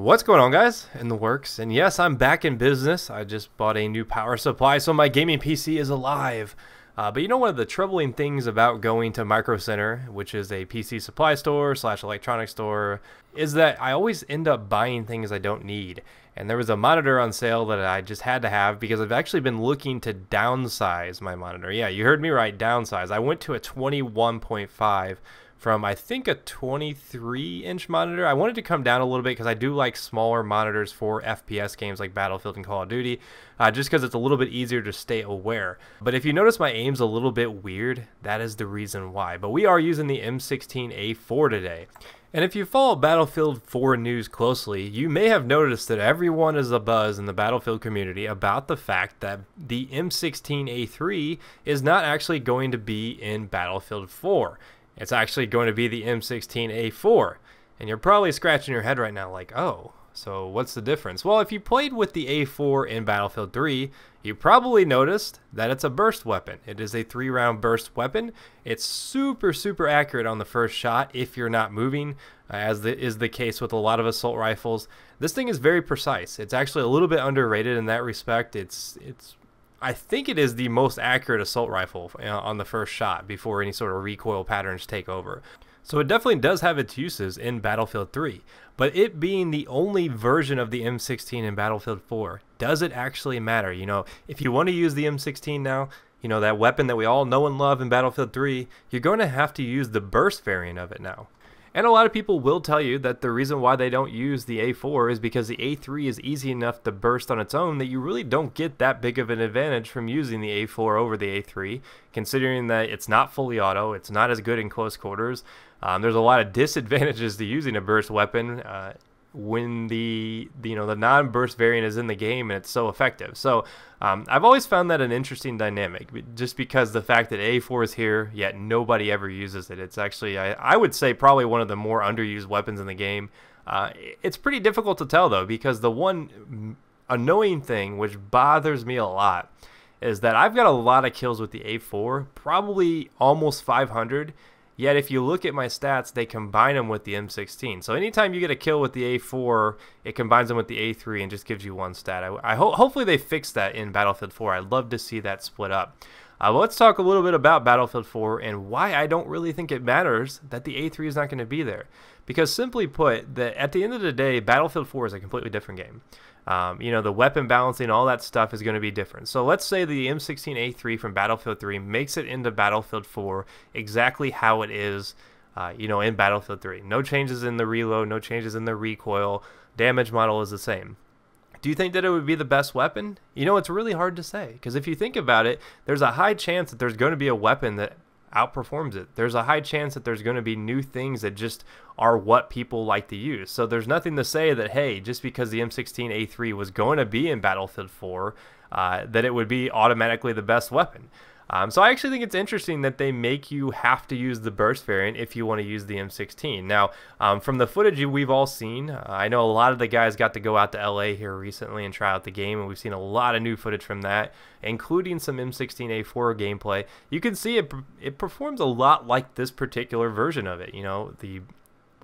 What's going on, guys? In the works. And yes, I'm back in business. I just bought a new power supply, so my gaming PC is alive. But you know, one of the troubling things about going to Micro Center, which is a PC supply store / electronics store, is that I always end up buying things I don't need. And there was a monitor on sale that I just had to have because I've actually been looking to downsize my monitor. Yeah, you heard me right, downsize. I went to a 21.5 from I think a 23-inch monitor. I wanted to come down a little bit because I do like smaller monitors for FPS games like Battlefield and Call of Duty, just because it's a little bit easier to stay aware. But if you notice my aim's a little bit weird, that is the reason why. But we are using the M16A4 today. And if you follow Battlefield 4 news closely, you may have noticed that everyone is abuzz in the Battlefield community about the fact that the M16A3 is not actually going to be in Battlefield 4. It's actually going to be the M16A4. And you're probably scratching your head right now like, oh, so what's the difference? Well, if you played with the A4 in Battlefield 3, you probably noticed that it's a burst weapon. It is a 3-round burst weapon. It's super accurate on the first shot if you're not moving, as is the case with a lot of assault rifles. This thing is very precise. It's actually a little bit underrated in that respect. I think it is the most accurate assault rifle on the first shot before any sort of recoil patterns take over. So it definitely does have its uses in Battlefield 3, but it being the only version of the M16 in Battlefield 4, does it actually matter? You know, if you want to use the M16 now, you know, that weapon that we all know and love in Battlefield 3, you're going to have to use the burst variant of it now. And a lot of people will tell you that the reason why they don't use the A4 is because the A3 is easy enough to burst on its own that you really don't get that big of an advantage from using the A4 over the A3, considering that it's not fully auto, it's not as good in close quarters. There's a lot of disadvantages to using a burst weapon when the non-burst variant is in the game and it's so effective. So I've always found that an interesting dynamic, just because the fact that A4 is here yet nobody ever uses it. It's actually, I would say, probably one of the more underused weapons in the game. It's pretty difficult to tell though, because the one annoying thing which bothers me a lot is that I've got a lot of kills with the A4, probably almost 500. Yet if you look at my stats, they combine them with the M16. So anytime you get a kill with the A4, it combines them with the A3 and just gives you one stat. Hopefully they fix that in Battlefield 4. I'd love to see that split up. Let's talk a little bit about Battlefield 4 and why I don't really think it matters that the A3 is not going to be there. Because simply put, that at the end of the day, Battlefield 4 is a completely different game. You know, the weapon balancing, all that stuff is going to be different. So let's say the M16A3 from Battlefield 3 makes it into Battlefield 4 exactly how it is, you know, in Battlefield 3. No changes in the reload, no changes in the recoil, damage model is the same. Do you think that it would be the best weapon? You know, it's really hard to say, because if you think about it, there's a high chance that there's going to be a weapon that outperforms it. There's a high chance that there's going to be new things that just are what people like to use. So there's nothing to say that, hey, just because the M16A3 was going to be in Battlefield 4, that it would be automatically the best weapon. So I actually think it's interesting that they make you have to use the burst variant if you want to use the M16. Now, from the footage we've all seen, I know a lot of the guys got to go out to LA here recently and try out the game, and we've seen a lot of new footage from that, including some M16A4 gameplay. You can see it performs a lot like this particular version of it. You know, the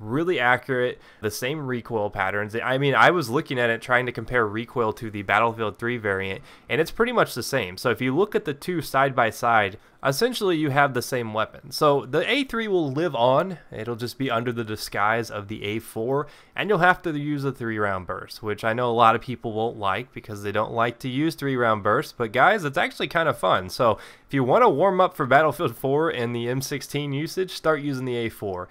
really accurate, the same recoil patterns. I mean, I was looking at it trying to compare recoil to the Battlefield 3 variant, and it's pretty much the same. So if you look at the two side by side, essentially you have the same weapon. So the A3 will live on. It'll just be under the disguise of the A4, and you'll have to use a 3-round burst, which I know a lot of people won't like because they don't like to use 3-round bursts. But guys, it's actually kind of fun. So if you want to warm up for Battlefield 4 and the M16 usage, start using the A4.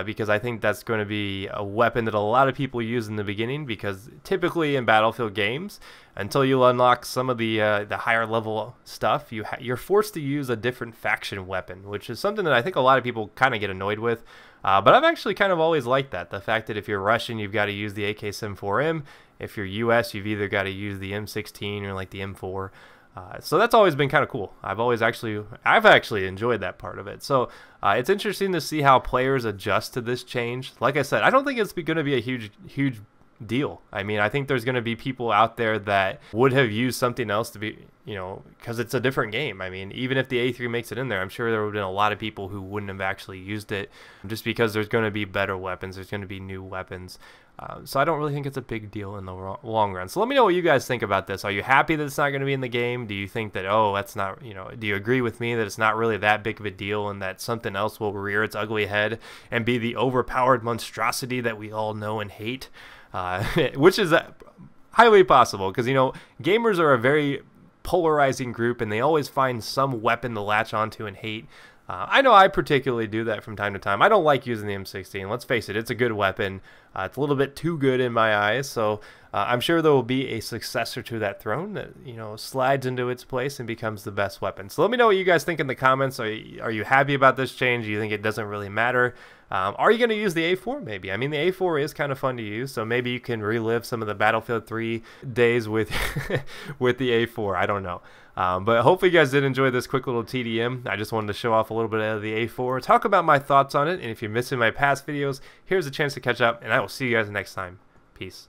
Because I think that's going to be a weapon that a lot of people use in the beginning, because typically in Battlefield games, until you unlock some of the higher level stuff, you're forced to use a different faction weapon, which is something that I think a lot of people kind of get annoyed with. But I've actually kind of always liked that. The fact that if you're Russian, you've got to use the AK-74M. If you're US, you've either got to use the M16 or like the M4. So that's always been kind of cool. I've actually enjoyed that part of it. So it's interesting to see how players adjust to this change. Like I said, I don't think it's going to be a huge deal. I mean, I think there's going to be people out there that would have used something else to be, you know, because it's a different game. I mean, even if the A3 makes it in there, I'm sure there would have been a lot of people who wouldn't have actually used it, just because there's going to be better weapons, there's going to be new weapons. So I don't really think it's a big deal in the long run. So let me know what you guys think about this. Are you happy that it's not going to be in the game? Do you think that, oh, that's not, do you agree with me that it's not really that big of a deal and that something else will rear its ugly head and be the overpowered monstrosity that we all know and hate? Which is highly possible because, gamers are a very polarizing group and they always find some weapon to latch onto and hate. I know I particularly do that from time to time. I don't like using the M16. Let's face it, it's a good weapon. It's a little bit too good in my eyes, so I'm sure there will be a successor to that throne that, slides into its place and becomes the best weapon. So let me know what you guys think in the comments. Are you happy about this change? Do you think it doesn't really matter? Are you going to use the A4 maybe? I mean, the A4 is kind of fun to use, so maybe you can relive some of the Battlefield 3 days with with the A4. I don't know. But hopefully you guys did enjoy this quick little TDM. I just wanted to show off a little bit of the A4, talk about my thoughts on it, and if you're missing my past videos, here's a chance to catch up, and I will see you guys next time. Peace.